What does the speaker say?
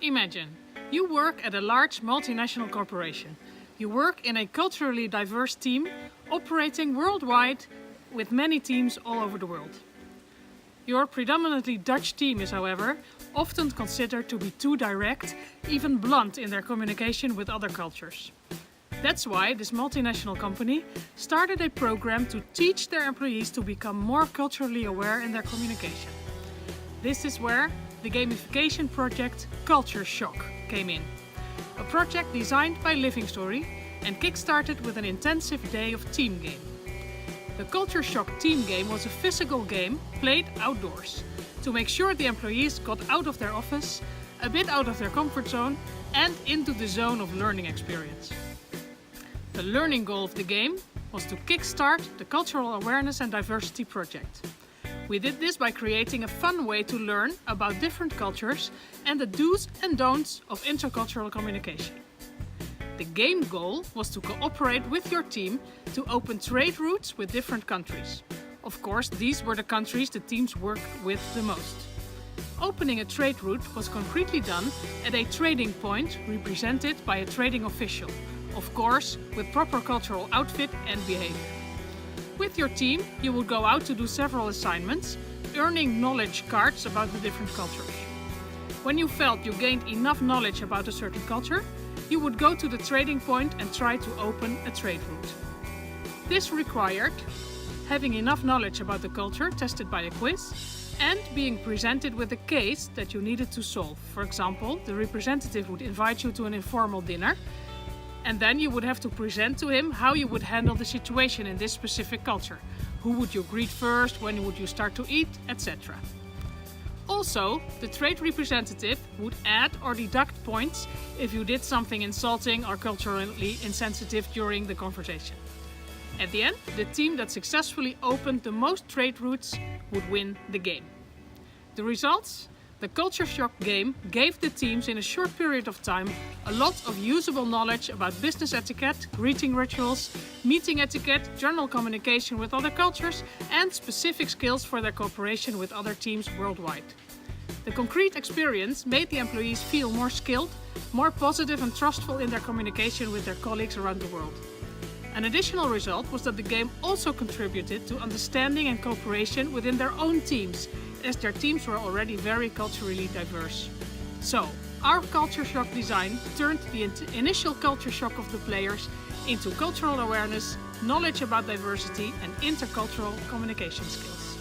Imagine, you work at a large multinational corporation. You work in a culturally diverse team operating worldwide with many teams all over the world. Your predominantly Dutch team is, however, often considered to be too direct, even blunt in their communication with other cultures. That's why this multinational company started a program to teach their employees to become more culturally aware in their communication. This is where the gamification project CultureShock came in. A project designed by Living Story and kick-started with an intensive day of team game. The CultureShock team game was a physical game played outdoors to make sure the employees got out of their office, a bit out of their comfort zone and into the zone of learning experience. The learning goal of the game was to kickstart the Cultural Awareness and Diversity project. We did this by creating a fun way to learn about different cultures and the do's and don'ts of intercultural communication. The game goal was to cooperate with your team to open trade routes with different countries. Of course, these were the countries the teams worked with the most. Opening a trade route was concretely done at a trading point represented by a trading official, of course, with proper cultural outfit and behavior. With your team, you would go out to do several assignments, earning knowledge cards about the different cultures. When you felt you gained enough knowledge about a certain culture, you would go to the trading point and try to open a trade route. This required having enough knowledge about the culture tested by a quiz and being presented with a case that you needed to solve. For example, the representative would invite you to an informal dinner, and then you would have to present to him how you would handle the situation in this specific culture. Who would you greet first, when would you start to eat, etc. Also, the trade representative would add or deduct points if you did something insulting or culturally insensitive during the conversation. At the end, the team that successfully opened the most trade routes would win the game. The results? The CultureShock game gave the teams in a short period of time a lot of usable knowledge about business etiquette, greeting rituals, meeting etiquette, general communication with other cultures, and specific skills for their cooperation with other teams worldwide. The concrete experience made the employees feel more skilled, more positive and trustful in their communication with their colleagues around the world. An additional result was that the game also contributed to understanding and cooperation within their own teams, as their teams were already very culturally diverse. So, our CultureShock design turned the initial culture shock of the players into cultural awareness, knowledge about diversity and intercultural communication skills.